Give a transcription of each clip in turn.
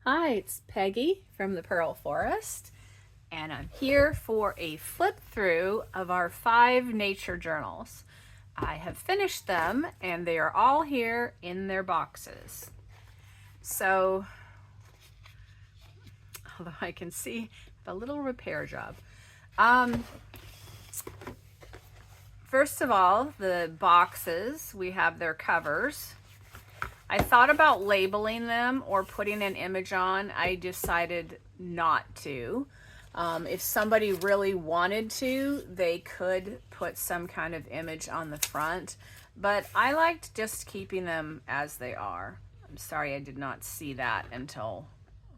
Hi, it's Peggy from the Pearl Forest, and I'm here for a flip through of our 5 nature journals. I have finished them, and they are all here in their boxes. So, although I can see a little repair job. First of all, the boxes, we have their covers. I thought about labeling them or putting an image on. I decided not to. If somebody really wanted to, they could put some kind of image on the front, but I liked just keeping them as they are. I'm sorry I did not see that until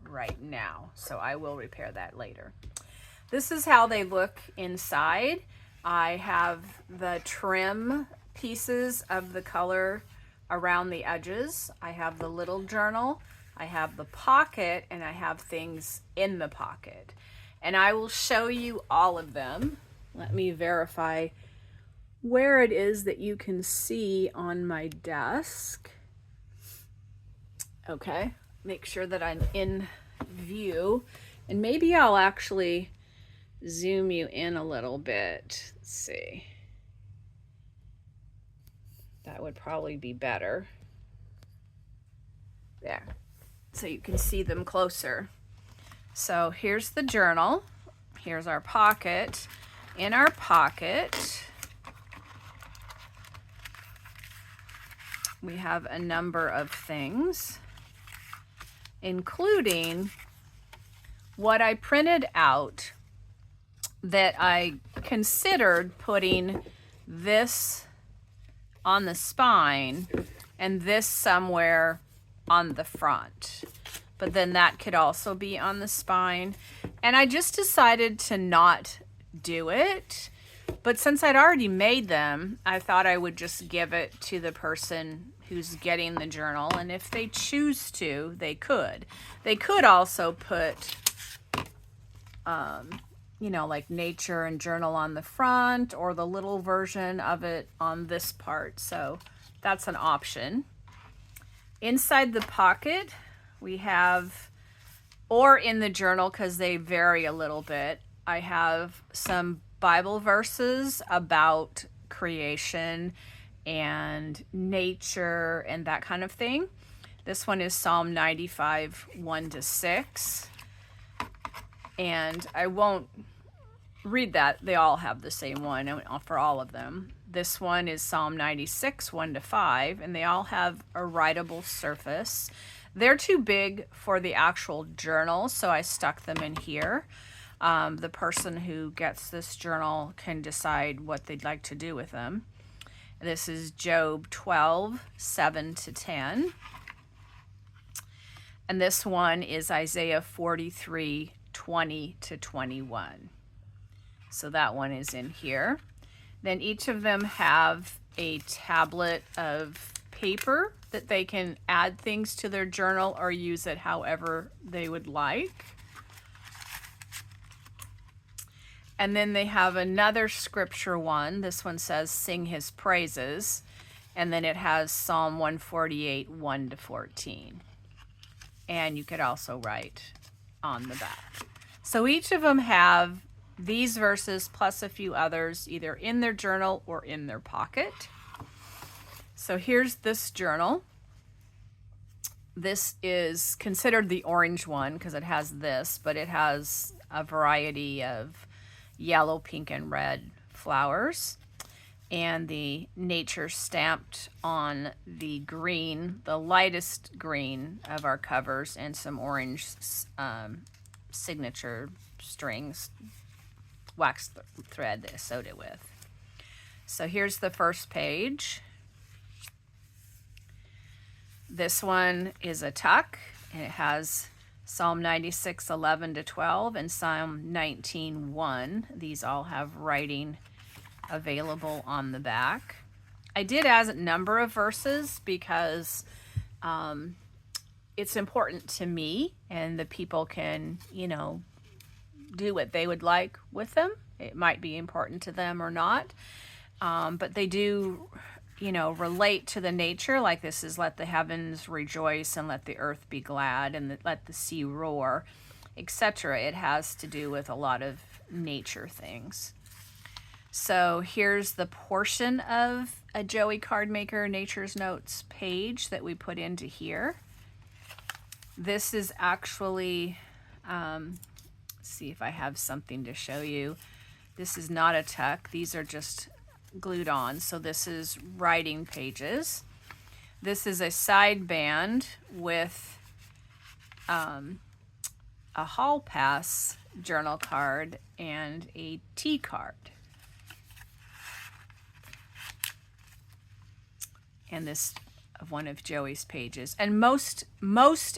right now, so I will repair that later. This is how they look inside. I have the trim pieces of the color around the edges. I have the little journal, I have the pocket, and I have things in the pocket. And I will show you all of them. Let me verify where it is that you can see on my desk. Okay, make sure that I'm in view. And maybe I'll actually zoom you in a little bit. Let's see. That would probably be better. There. So you can see them closer. So here's the journal. Here's our pocket. In our pocket, we have a number of things, including what I printed out that I considered putting this on the spine and this somewhere on the front, but then that could also be on the spine, and I just decided to not do it. But since I'd already made them, I thought I would just give it to the person who's getting the journal, and if they choose to, they could also put like nature and journal on the front, or the little version of it on this part. So that's an option. Inside the pocket, we have, or in the journal, because they vary a little bit, I have some Bible verses about creation and nature and that kind of thing. This one is Psalm 95, 1-6. And I won't read that. They all have the same one for all of them. This one is Psalm 96, 1-5, and they all have a writable surface. They're too big for the actual journal, so I stuck them in here. The person who gets this journal can decide what they'd like to do with them. This is Job 12, 7-10. And this one is Isaiah 43, 20-21. So that one is in here. Then each of them have a tablet of paper that they can add things to their journal or use it however they would like. And then they have another scripture one. This one says, sing his praises. And then it has Psalm 148, 1-14. And you could also write on the back. So each of them have these verses plus a few others either in their journal or in their pocket. So here's this journal. This is considered the orange one because it has this, but it has a variety of yellow, pink, and red flowers. And the nature stamped on the green, the lightest green of our covers, and some orange signature strings, wax thread that I sewed it with. So here's the first page. This one is a tuck, and it has Psalm 96, 11-12, and Psalm 19, 1. These all have writing available on the back. I did add a number of verses because it's important to me, and the people can, do what they would like with them. It might be important to them or not, but they do you know, relate to the nature, like this is let the heavens rejoice and let the earth be glad and let the sea roar, etc. It has to do with a lot of nature things. So here's the portion of a Joey Cardmaker Nature's Notes page that we put into here. This is actually, see if I have something to show you. This is not a tuck. These are just glued on. So this is writing pages. This is a side band with a hall pass journal card and a T card. And this of one of Joey's pages. And most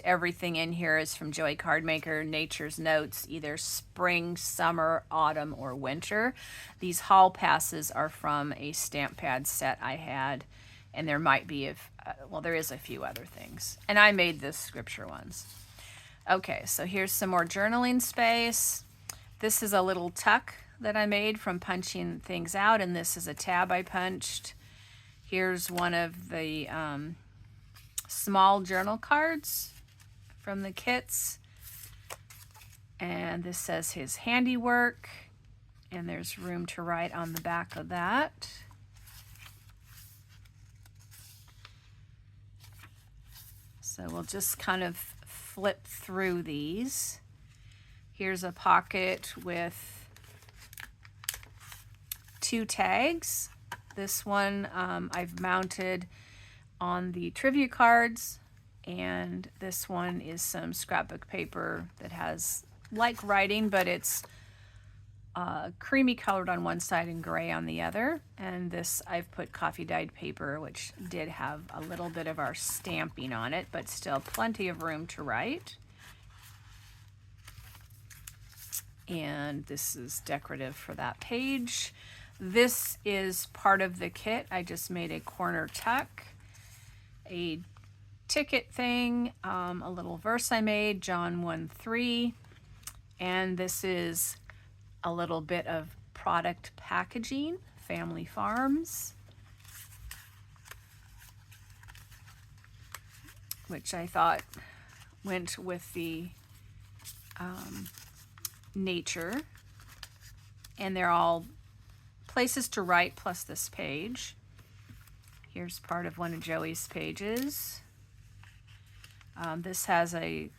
everything in here is from Joey Cardmaker Nature's Notes, either spring, summer, autumn, or winter. These hall passes are from a stamp pad set I had, and there might be, well, there is a few other things. And I made the scripture ones. Okay, so here's some more journaling space. This is a little tuck that I made from punching things out, and this is a tab I punched. Here's one of the small journal cards from the kits. And this says his handiwork. And there's room to write on the back of that. So we'll just kind of flip through these. Here's a pocket with 2 tags. This one I've mounted on the trivia cards, and this one is some scrapbook paper that has like writing, but it's creamy colored on one side and gray on the other. And this I've put coffee dyed paper, which did have a little bit of our stamping on it, but still plenty of room to write. And this is decorative for that page. This is part of the kit. I just made a corner tuck, a ticket thing, a little verse I made, John 1:3, and this is a little bit of product packaging, Family Farms, which I thought went with the nature, and they're all places to write plus this page. Here's part of one of Joey's pages. This has a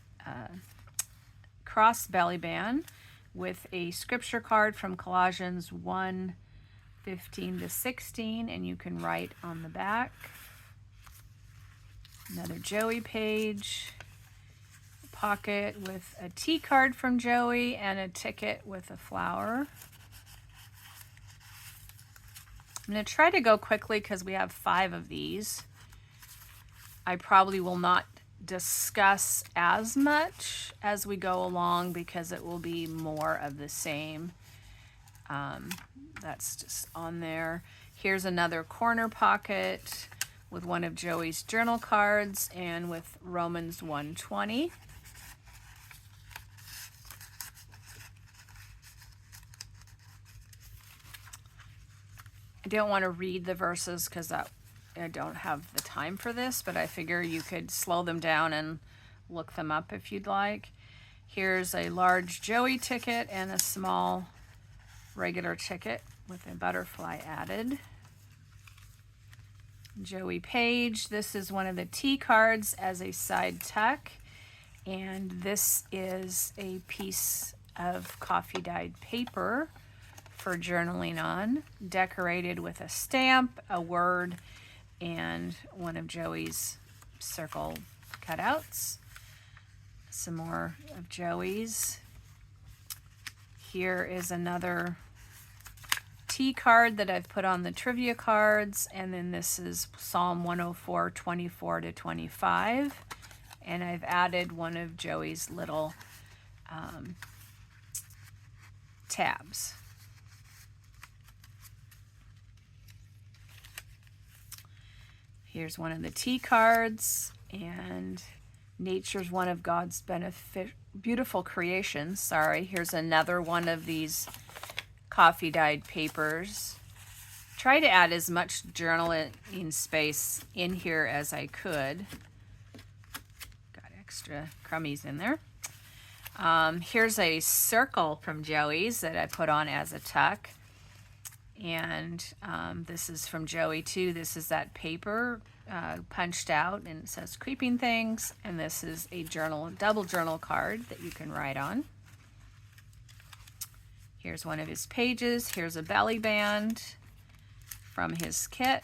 cross belly band with a scripture card from Colossians 1:15-16, and you can write on the back. Another Joey page. Pocket with a T card from Joey and a ticket with a flower. I'm going to try to go quickly because we have 5 of these. I probably will not discuss as much as we go along because it will be more of the same. That's just on there. Here's another corner pocket with one of Joey's journal cards and with Romans 1:20. I don't want to read the verses because I don't have the time for this, but I figure you could slow them down and look them up if you'd like. Here's a large Joey ticket and a small regular ticket with a butterfly added. Joey page. This is one of the T cards as a side tuck, and this is a piece of coffee dyed paper for journaling on, decorated with a stamp, a word, and one of Joey's circle cutouts. Some more of Joey's. Here is another T card that I've put on the trivia cards, and then this is Psalm 104:24-25, and I've added one of Joey's little tabs. Here's one of the T cards, and nature's one of God's beautiful creations. Sorry, here's another one of these coffee dyed papers. try to add as much journaling space in here as I could. Got extra crummies in there. Here's a circle from Joey's that I put on as a tuck. And this is from Joey too. This is that paper punched out, and it says creeping things. And this is a journal, double journal card that you can write on. Here's one of his pages. Here's a belly band from his kit.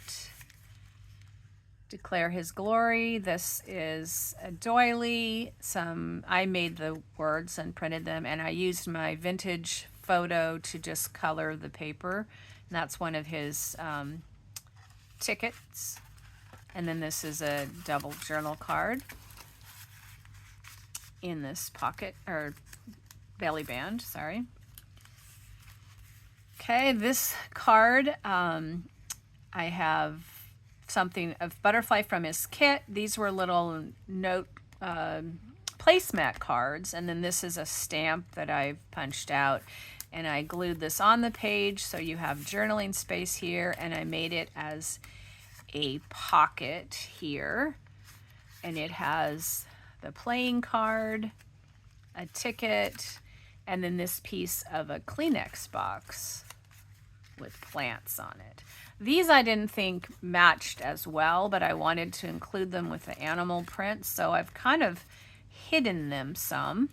Declare his glory. This is a doily. I made the words and printed them, and I used my vintage photo to just color the paper. And that's one of his tickets. And then this is a double journal card in this pocket, or belly band, sorry. Okay, this card, I have something of butterfly from his kit. These were little note placemat cards, and then this is a stamp that I've punched out, and I glued this on the page so you have journaling space here, and I made it as a pocket here, and it has the playing card, a ticket, and then this piece of a Kleenex box with plants on it. These I didn't think matched as well, but I wanted to include them with the animal print, so I've kind of hidden them some.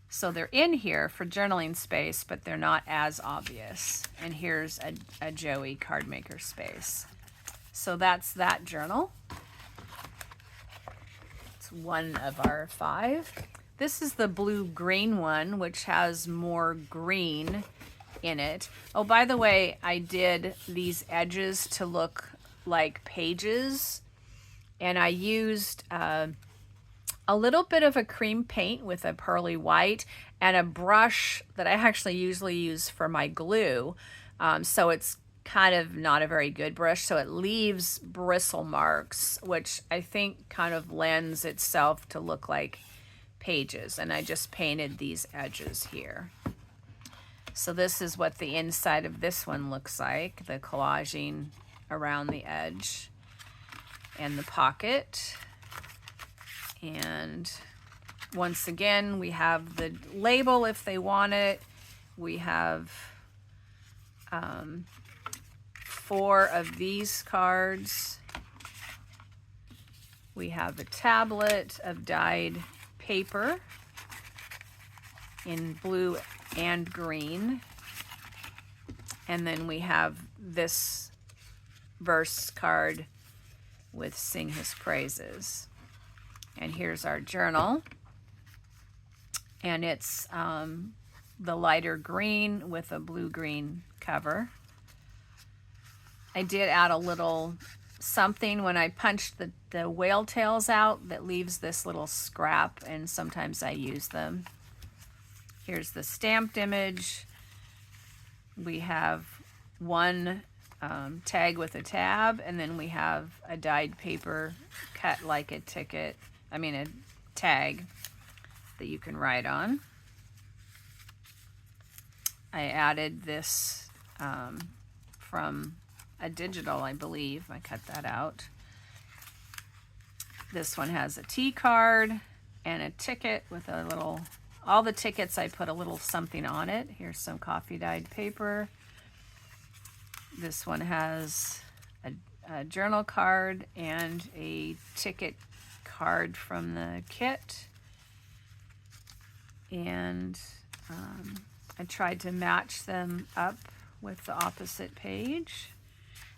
So they're in here for journaling space, but they're not as obvious. And here's a Joey card maker space. So that's that journal. It's one of our 5. This is the blue-green one, which has more green in it. Oh, by the way, I did these edges to look like pages, and I used a little bit of a cream paint with a pearly white and a brush that I actually usually use for my glue. So it's kind of not a very good brush, so it leaves bristle marks, which I think kind of lends itself to look like pages. And I just painted these edges here. So this is what the inside of this one looks like, the collaging around the edge and the pocket. And once again, we have the label if they want it. We have 4 of these cards. We have a tablet of dyed paper in blue and green. And then we have this verse card with Sing His Praises. And here's our journal. And it's the lighter green with a blue-green cover. I did add a little something when I punched the whale tails out that leaves this little scrap, and sometimes I use them. Here's the stamped image. We have one tag with a tab, and then we have a dyed paper cut like a ticket. I mean a tag that you can write on. I added this from a digital, I believe. I cut that out. This one has a T card and a ticket with a little, all the tickets I put a little something on it. Here's some coffee dyed paper. This one has a journal card and a ticket card from the kit. And I tried to match them up with the opposite page.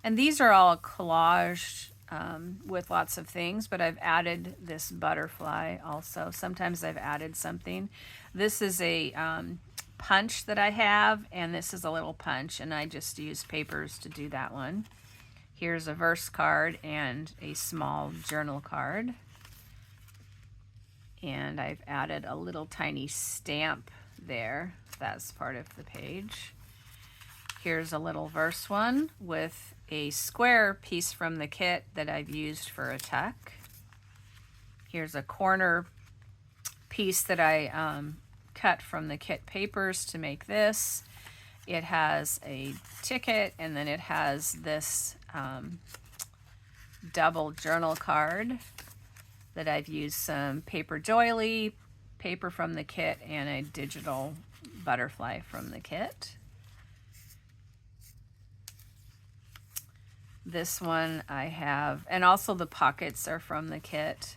And these are all collaged with lots of things, but I've added this butterfly also. Sometimes I've added something. This is a punch that I have, and this is a little punch, and I just use papers to do that one. Here's a verse card and a small journal card. And I've added a little tiny stamp there. That's part of the page. Here's a little verse one with a square piece from the kit that I've used for a tuck. Here's a corner piece that I cut from the kit papers to make this. It has a ticket, and then it has this double journal card that I've used some paper doily, paper from the kit, and a digital butterfly from the kit. This one I have, and also the pockets are from the kit.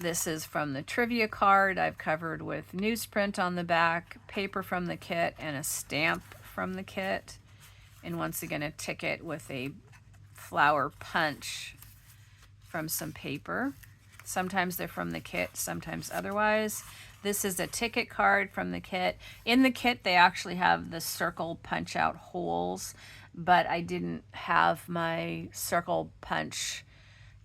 This is from the trivia card. I've covered with newsprint on the back, paper from the kit, and a stamp from the kit. And once again, a ticket with a flower punch from some paper. Sometimes they're from the kit, sometimes otherwise. This is a ticket card from the kit. In the kit, they actually have the circle punch out holes, but I didn't have my circle punch,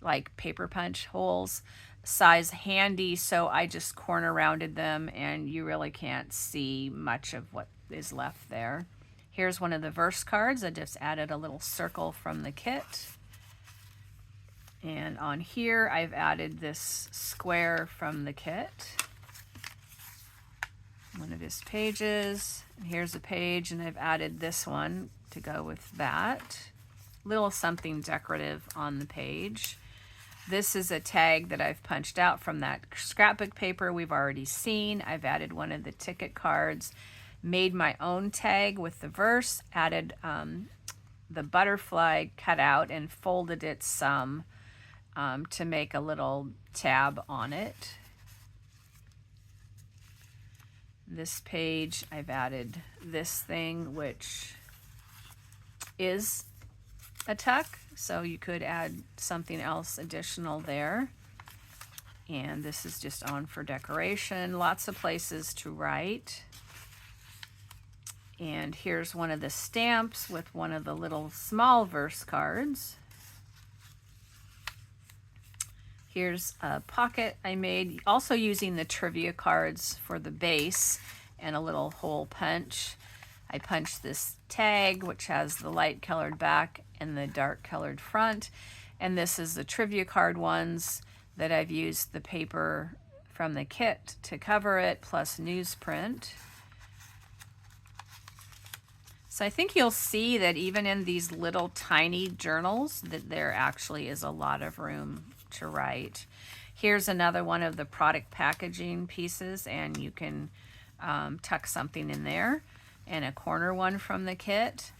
like paper punch holes, size handy, so I just corner rounded them, and you really can't see much of what is left there. Here's one of the verse cards. I just added a little circle from the kit. And on here, I've added this square from the kit. One of his pages. And here's a page, and I've added this one to go with that. Little something decorative on the page. This is a tag that I've punched out from that scrapbook paper we've already seen. I've added one of the ticket cards, made my own tag with the verse, added the butterfly cut out and folded it some to make a little tab on it. This page, I've added this thing, which is a tuck, so you could add something else additional there. And this is just on for decoration. Lots of places to write. And here's one of the stamps with one of the little small verse cards. Here's a pocket I made, also using the trivia cards for the base and a little hole punch. I punched this tag, which has the light colored back and the dark colored front. And this is the trivia card ones that I've used the paper from the kit to cover it, plus newsprint. So I think you'll see that even in these little tiny journals that there actually is a lot of room to write. Here's another one of the product packaging pieces, and you can tuck something in there, and a corner one from the kit.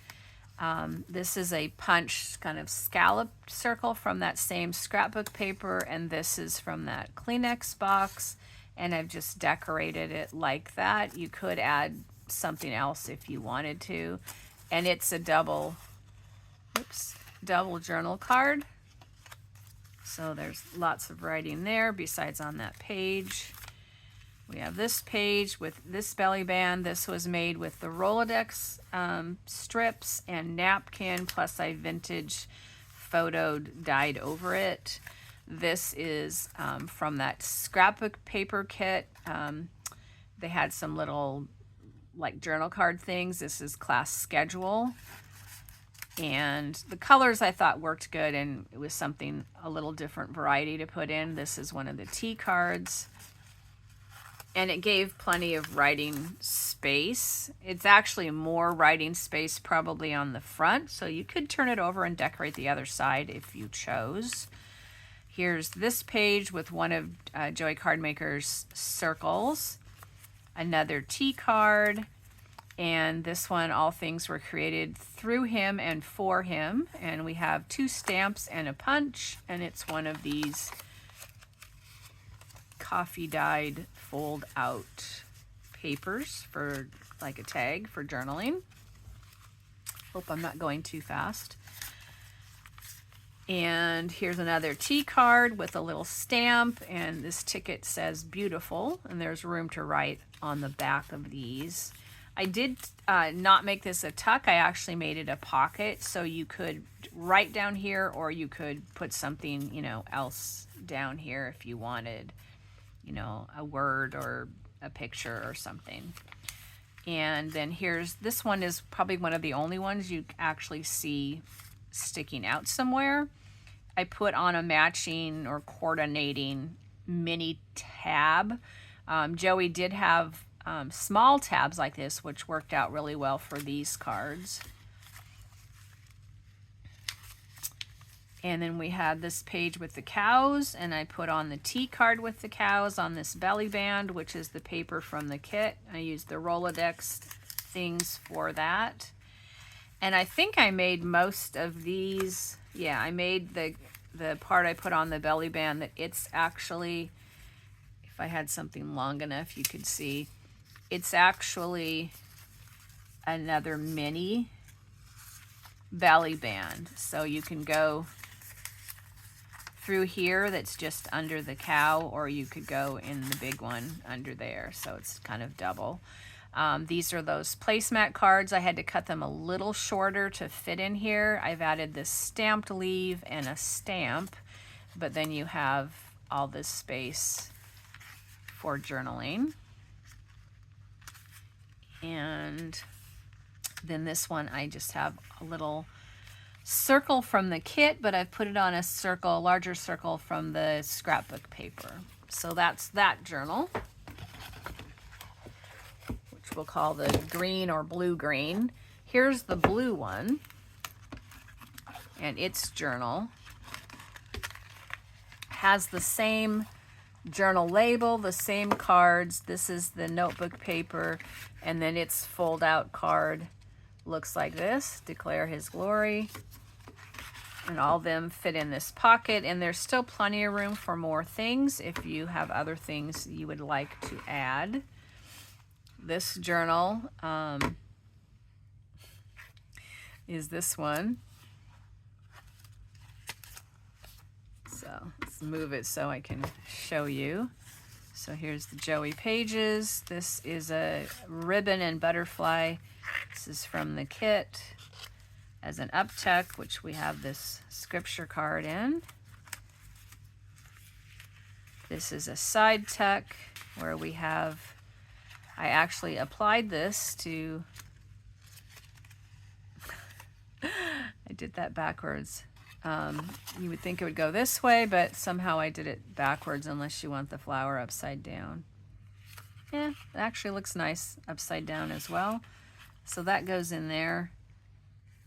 This is a punch kind of scalloped circle from that same scrapbook paper, and this is from that Kleenex box, and I've just decorated it like that. You could add something else if you wanted to, and it's a double journal card. So there's lots of writing there besides on that page. We have this page with this belly band. This was made with the Rolodex strips and napkin, plus I vintage photoed dyed over it. This is from that scrapbook paper kit. They had some little like journal card things. This is class schedule. And the colors I thought worked good, and it was something, a little different variety to put in. This is one of the T cards. And it gave plenty of writing space. It's actually more writing space probably on the front, so you could turn it over and decorate the other side if you chose. Here's this page with one of Joey Cardmaker's circles. Another T card. And this one, all things were created through him and for him. And we have 2 stamps and a punch. And it's one of these coffee dyed fold out papers for like a tag for journaling. Hope I'm not going too fast. And here's another T card with a little stamp. And this ticket says beautiful. And there's room to write on the back of these. I did not make this a tuck. I actually made it a pocket, so you could write down here, or you could put something, else down here if you wanted, a word or a picture or something. And then this one is probably one of the only ones you actually see sticking out somewhere. I put on a matching or coordinating mini tab. Joey did have small tabs like this, which worked out really well for these cards. And then we had this page with the cows, and I put on the T card with the cows on this belly band, which is the paper from the kit. I used the Rolodex things for that. And I think I made most of these. Yeah, I made the part I put on the belly band that it's actually, if I had something long enough you could see, it's actually another mini belly band. So you can go through here that's just under the cow, or you could go in the big one under there, so it's kind of double. These are those placemat cards. I had to cut them a little shorter to fit in here. I've added this stamped leaf and a stamp, but then you have all this space for journaling. And then this one, I just have a little circle from the kit, but I've put it on a circle, larger circle from the scrapbook paper. So that's that journal, which we'll call the green or blue-green. Here's the blue one, and its journal has the same journal label, the same cards. This is the notebook paper, and then its fold-out card looks like this: declare his glory. And all of them fit in this pocket, and there's still plenty of room for more things if you have other things you would like to add. This journal is this one. So let's move it so I can show you. So here's the Joey pages. This is a ribbon and butterfly. This is from the kit as an up tuck, which we have this scripture card in. This is a side tuck where we have, I actually applied this to, I did that backwards. You would think it would go this way, but somehow I did it backwards, unless you want the flower upside down. Yeah, it actually looks nice upside down as well. So that goes in there,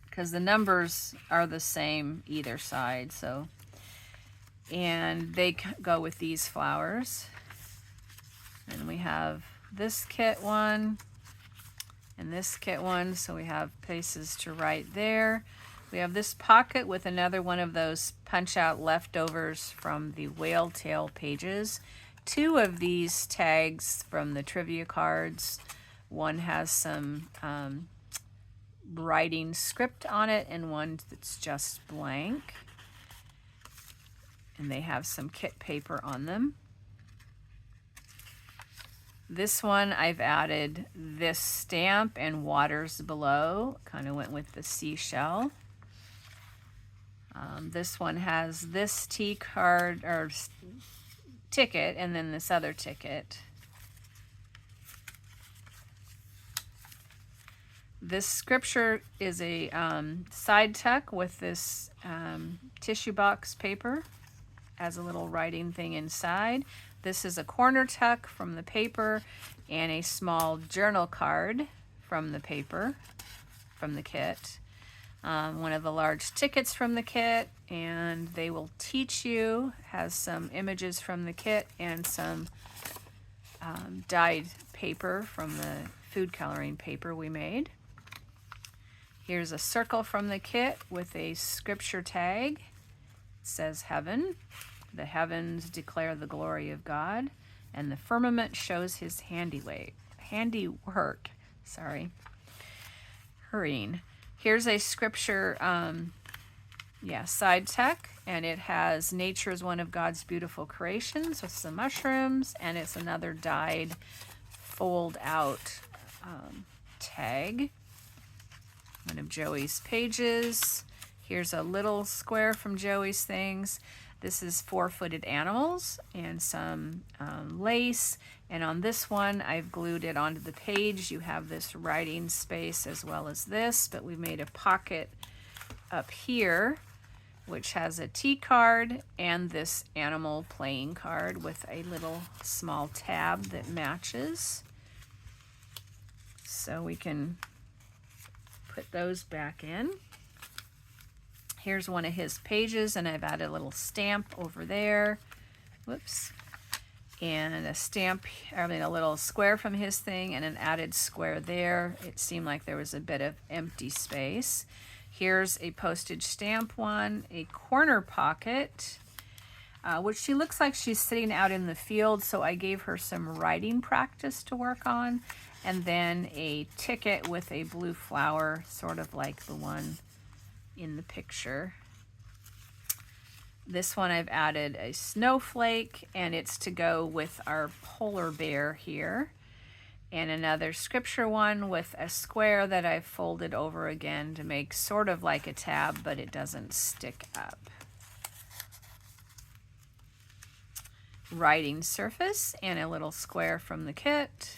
because the numbers are the same either side. So, and they go with these flowers. And we have this kit one and this kit one, so we have places to write there. We have this pocket with another one of those punch out leftovers from the whale tail pages. Two of these tags from the trivia cards. One has some writing script on it, and one that's just blank, and they have some kit paper on them. This one I've added this stamp and waters below, kind of went with the seashell. This one has this T card or ticket, and then this other ticket. This scripture is a side tuck with this tissue box paper as a little writing thing inside. This is a corner tuck from the paper and a small journal card from the paper, from the kit. One of the large tickets from the kit, and they will teach you, has some images from the kit and some dyed paper from the food coloring paper we made. Here's a circle from the kit with a scripture tag. It says heaven. The heavens declare the glory of God, and the firmament shows his handiwork. Hurrying. Here's a scripture, side tuck, and it has nature is one of God's beautiful creations with some mushrooms, and it's another dyed fold out tag. One of Joey's pages. Here's a little square from Joey's things. This is 4-footed animals and some lace. And on this one, I've glued it onto the page. You have this writing space as well as this, but we made a pocket up here, which has a T card and this animal playing card with a little small tab that matches. So we can put those back in. Here's one of his pages, and I've added a little stamp over there. Whoops. And a stamp, I mean a little square from his thing, and an added square there. It seemed like there was a bit of empty space. Here's a postage stamp one, a corner pocket, which she looks like she's sitting out in the field, so I gave her some writing practice to work on. And then a ticket with a blue flower, sort of like the one in the picture. This one I've added a snowflake, and it's to go with our polar bear here. And another scripture one with a square that I've folded over again to make sort of like a tab, but it doesn't stick up. Writing surface and a little square from the kit.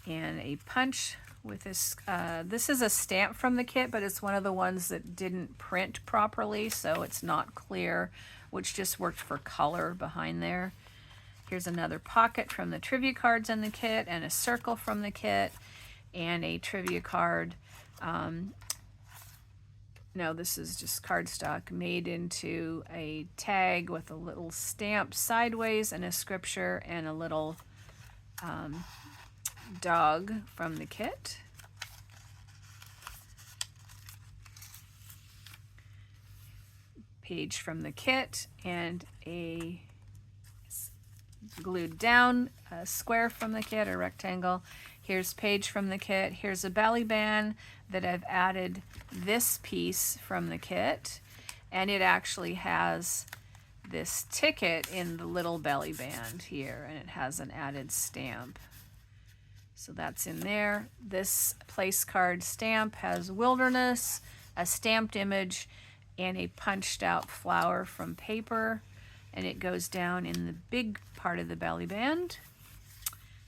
And a punch with this. This is a stamp from the kit, but it's one of the ones that didn't print properly, so it's not clear, which just worked for color behind there. Here's another pocket from the trivia cards in the kit, and a circle from the kit, and a trivia card. No, this is just cardstock made into a tag with a little stamp sideways and a scripture and a little dog from the kit. Page from the kit and a glued down square from the kit, a rectangle. Here's page from the kit. Here's a belly band that I've added this piece from the kit, and it actually has this ticket in the little belly band here, and it has an added stamp. So that's in there. This place card stamp has wilderness, a stamped image, and a punched out flower from paper, and it goes down in the big part of the belly band.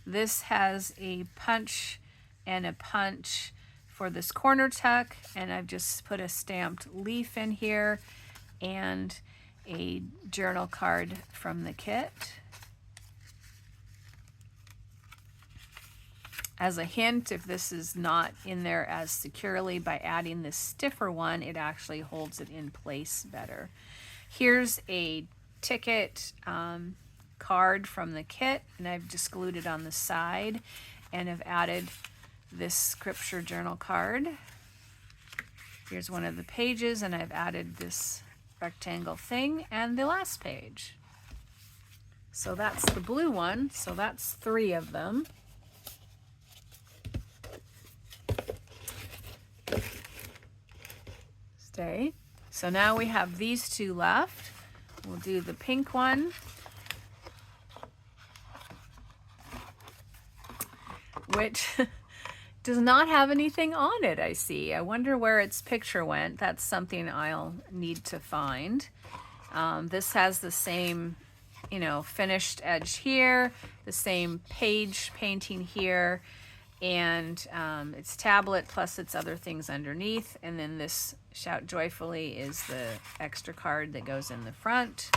This has a punch and a punch for this corner tuck, and I've just put a stamped leaf in here and a journal card from the kit. As a hint, if this is not in there as securely, by adding this stiffer one, it actually holds it in place better. Here's a ticket card from the kit, and I've just glued it on the side, and I've added this scripture journal card. Here's one of the pages, and I've added this rectangle thing and the last page. So that's the blue one. So that's 3 of them. Stay. So now we have these 2 left. We'll do the pink one, which does not have anything on it, I see. I wonder where its picture went. That's something I'll need to find. This has the same, finished edge here, the same page painting here, and its tablet plus its other things underneath. And then this Shout Joyfully is the extra card that goes in the front.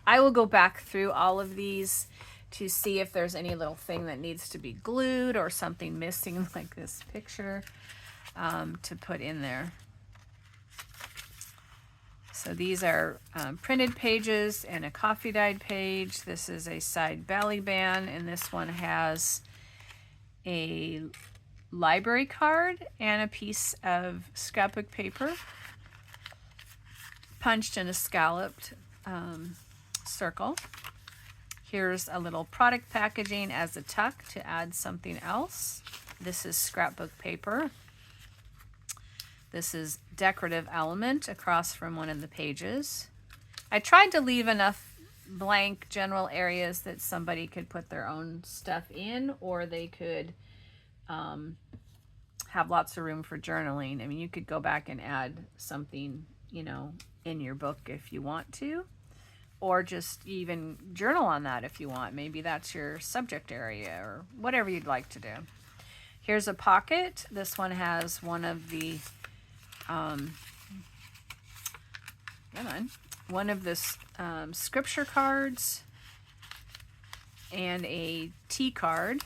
I will go back through all of these to see if there's any little thing that needs to be glued or something missing like this picture to put in there. So these are printed pages and a coffee dyed page. This is a side belly band, and this one has a library card and a piece of scrapbook paper punched in a scalloped circle. Here's a little product packaging as a tuck to add something else. This is scrapbook paper. This is decorative element across from one of the pages. I tried to leave enough blank general areas that somebody could put their own stuff in, or they could have lots of room for journaling. I mean, you could go back and add something, in your book if you want to, or just even journal on that if you want. Maybe that's your subject area or whatever you'd like to do. Here's a pocket. This one has one of the scripture cards and a tea card.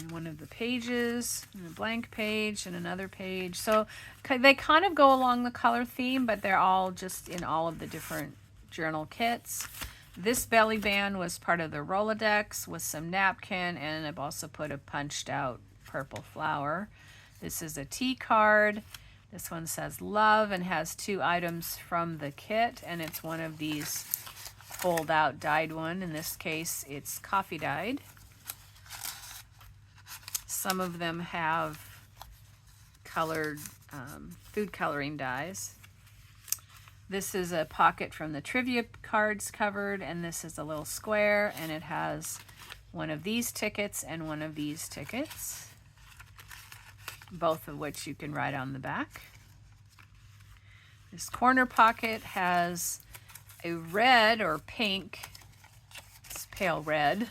and one of the pages, and a blank page, and another page. So they kind of go along the color theme, but they're all just in all of the different journal kits. This belly band was part of the Rolodex with some napkin, and I've also put a punched out purple flower. This is a tea card. This one says love and has 2 items from the kit, and it's one of these fold out dyed one. In this case, it's coffee dyed. Some of them have colored food coloring dyes. This is a pocket from the trivia cards covered, and this is a little square, and it has one of these tickets and one of these tickets, both of which you can write on the back. This corner pocket has a red or pink, it's pale red,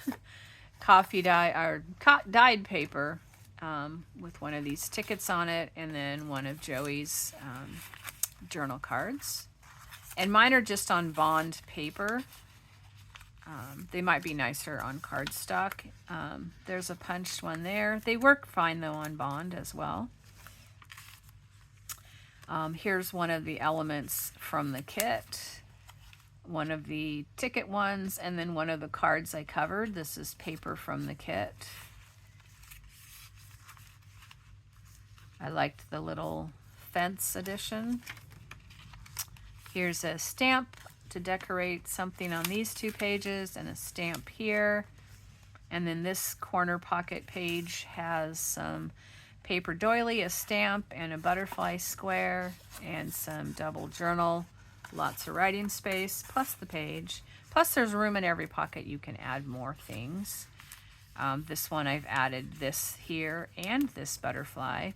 coffee dye or dyed paper with one of these tickets on it, and then one of Joey's journal cards. And mine are just on bond paper. They might be nicer on cardstock. There's a punched one there. They work fine though on bond as well. Here's one of the elements from the kit. One of the ticket ones, and then one of the cards I covered. This is paper from the kit. I liked the little fence edition. Here's a stamp to decorate something on these 2 pages, and a stamp here. And then this corner pocket page has some paper doily, a stamp, and a butterfly square, and some double journal, lots of writing space, plus the page. Plus there's room in every pocket. You can add more things. This one I've added this here and this butterfly.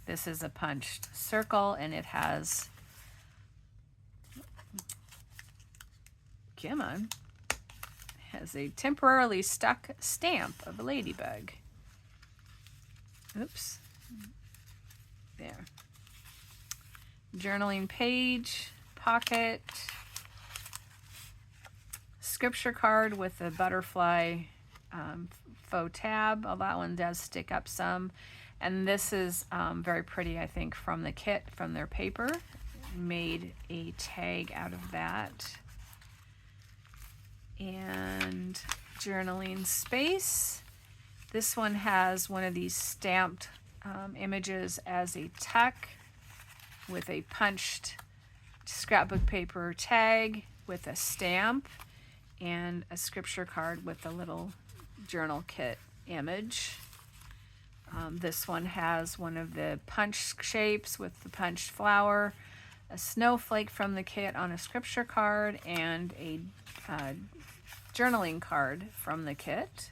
This is a punched circle, and it has, come on, has a temporarily stuck stamp of a ladybug. Oops. There. Journaling page, pocket, scripture card with a butterfly faux tab. Oh, that one does stick up some. And this is very pretty, I think, from the kit, from their paper. Made a tag out of that. And journaling space. This one has one of these stamped images as a tuck with a punched scrapbook paper tag with a stamp, and a scripture card with a little journal kit image. This one has one of the punched shapes with the punched flower, a snowflake from the kit on a scripture card, and a journaling card from the kit.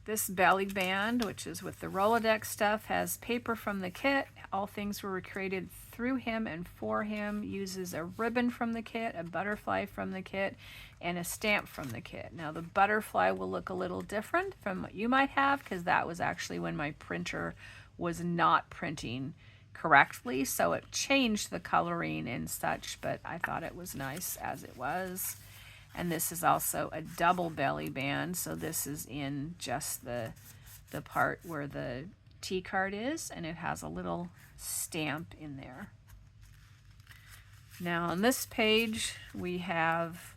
This belly band, which is with the Rolodex stuff, has paper from the kit. All things were created through him and for him. Uses a ribbon from the kit, a butterfly from the kit, and a stamp from the kit. Now the butterfly will look a little different from what you might have, because that was actually when my printer was not printing correctly, so it changed the coloring and such, but I thought it was nice as it was. And this is also a double belly band, so this is in just the part where the T card is, and it has a little stamp in there. Now on this page we have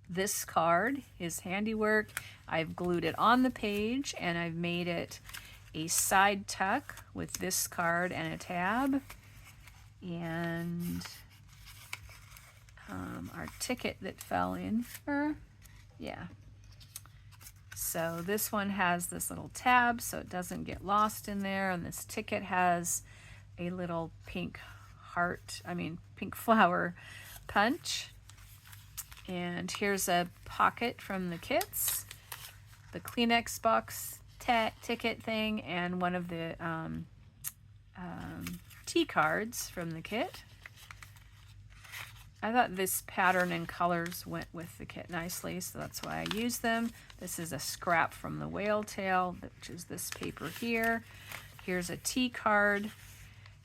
this card, his handiwork. I've glued it on the page, and I've made it a side tuck with this card and a tab, and our ticket that fell in for, yeah. So this one has this little tab so it doesn't get lost in there, and this ticket has a little pink pink flower punch. And here's a pocket from the kits, the Kleenex box ticket thing, and one of the tea cards from the kit. I thought this pattern and colors went with the kit nicely, so that's why I used them. This is a scrap from the whale tail, which is this paper here. Here's a tea card.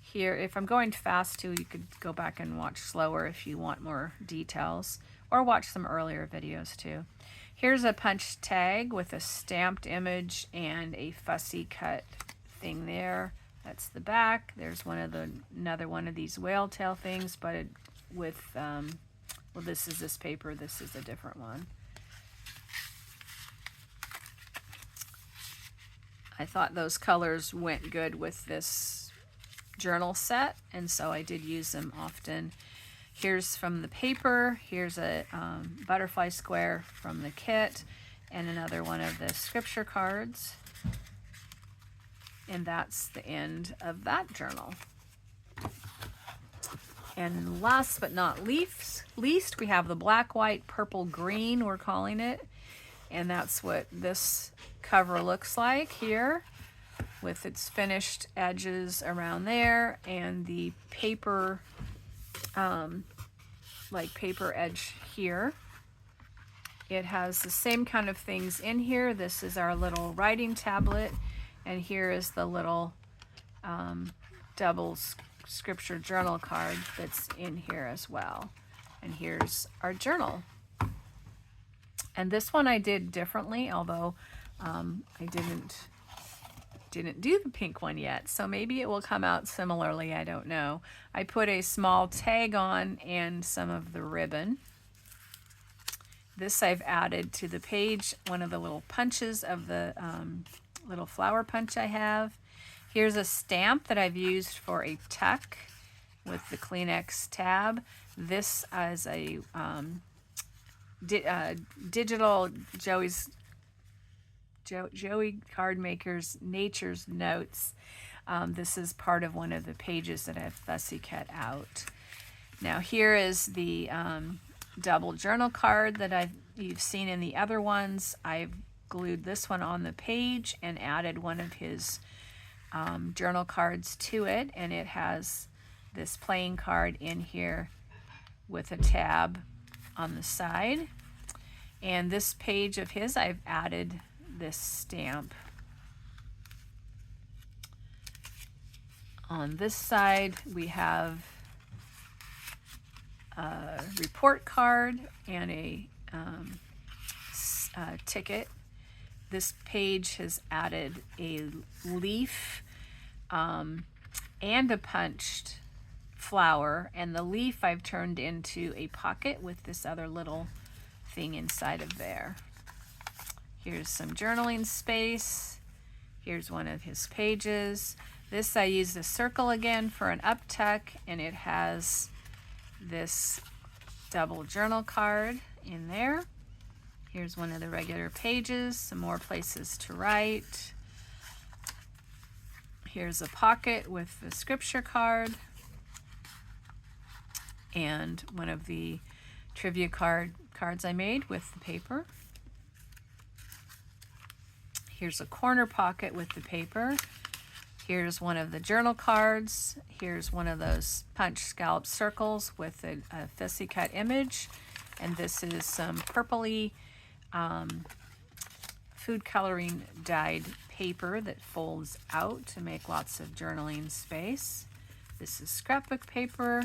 Here, if I'm going fast too, you could go back and watch slower if you want more details. or watch some earlier videos too. Here's a punch tag with a stamped image and a fussy cut thing there. That's the back. There's another one of these whale tail things, but with, well, this is this paper. This is a different one. I thought those colors went good with this journal set, and so I did use them often. Here's from the paper. Here's a butterfly square from the kit, and another one of the scripture cards. And that's the end of that journal. And last but not least, we have the black, white, purple, green, we're calling it. And that's what this cover looks like here, with its finished edges around there and the paper, like paper edge here. It has the same kind of things in here. This is our little writing tablet, and here is the little double scripture journal card that's in here as well. And here's our journal. And this one I did differently, although I didn't do the pink one yet, so maybe it will come out similarly, I don't know. I put a small tag on and some of the ribbon. This I've added to the page, one of the little punches of the little flower punch I have. Here's a stamp that I've used for a tuck with the Kleenex tab. This is a digital Joey Card Maker's Nature's Notes. This is part of one of the pages that I've fussy cut out. Now here is the double journal card that you've seen in the other ones. I've glued this one on the page and added one of his journal cards to it, and it has this playing card in here with a tab on the side. And this page of his, I've added this stamp. On this side, we have a report card and a ticket. This page has added a leaf and a punched flower, and the leaf I've turned into a pocket with this other little thing inside of there. Here's some journaling space. Here's one of his pages. This I used a circle again for an up tuck, and it has this double journal card in there. Here's one of the regular pages, some more places to write. Here's a pocket with the scripture card and one of the trivia cards I made with the paper. Here's a corner pocket with the paper. Here's one of the journal cards. Here's one of those punch scallop circles with a fussy cut image. And this is some purpley food coloring dyed paper that folds out to make lots of journaling space. This is scrapbook paper.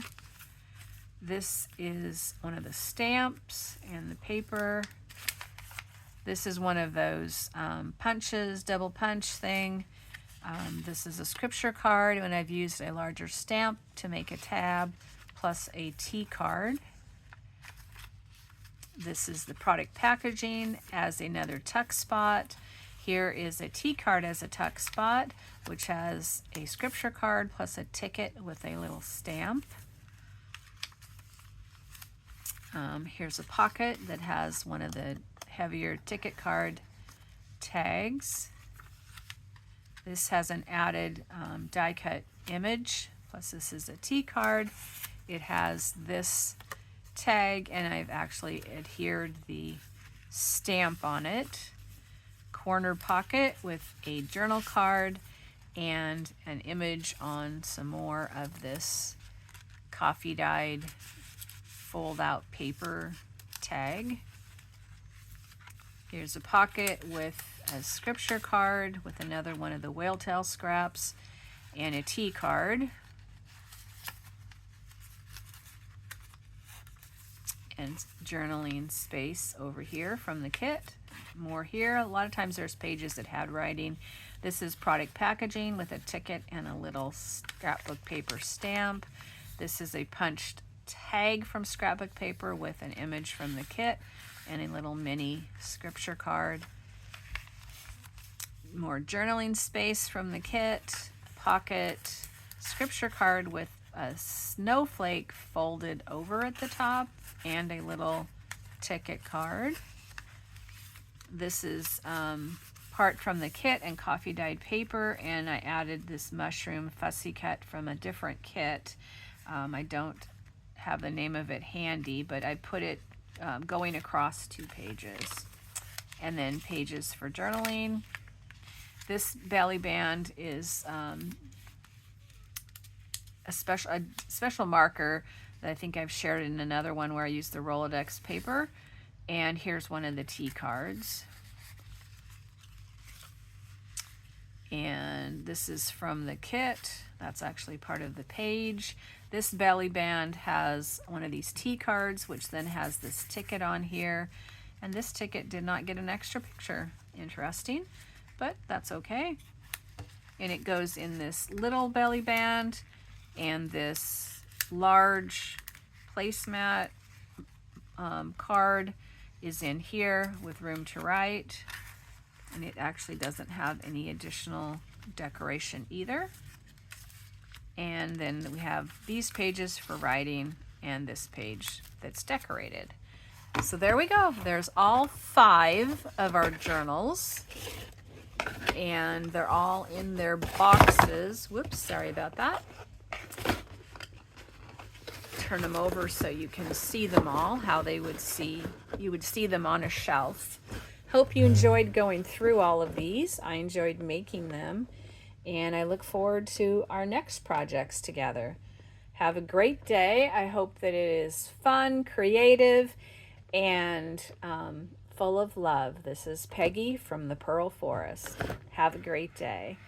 This is one of the stamps and the paper. This is one of those punches, double punch thing. This is a scripture card, and I've used a larger stamp to make a tab, plus a T card. This is the product packaging as another tuck spot. Here is a T card as a tuck spot, which has a scripture card plus a ticket with a little stamp. Here's a pocket that has one of the heavier ticket card tags. This has an added die cut image, plus this is a T card. It has this tag, and I've actually adhered the stamp on it. Corner pocket with a journal card and an image on some more of this coffee dyed fold out paper tag. Here's a pocket with a scripture card with another one of the whale tail scraps and a T card. and journaling space over here from the kit. More here. A lot of times there's pages that had writing. This is product packaging with a ticket and a little scrapbook paper stamp. This is a punched tag from scrapbook paper with an image from the kit and a little mini scripture card. More journaling space from the kit, pocket, scripture card with a snowflake folded over at the top and a little ticket card. This is part from the kit and coffee dyed paper, and I added this mushroom fussy cut from a different kit. I don't have the name of it handy, but I put it going across 2 pages. And then pages for journaling. This belly band is a special marker that I think I've shared in another one where I used the Rolodex paper. And here's one of the tea cards. And this is from the kit. That's actually part of the page. This belly band has one of these tea cards, which then has this ticket on here. And this ticket did not get an extra picture. Interesting, but that's okay. And it goes in this little belly band and this large placemat card is in here with room to write. And it actually doesn't have any additional decoration either. And then we have these pages for writing and this page that's decorated. So there we go. There's all 5 of our journals. And they're all in their boxes. Whoops, sorry about that. Turn them over so you can see them all, how they would see, you would see them on a shelf. Hope you enjoyed going through all of these. I enjoyed making them, and I look forward to our next projects together. Have a great day. I hope that it is fun, creative, and full of love. This is Peggy from the Pearl Forest. Have a great day.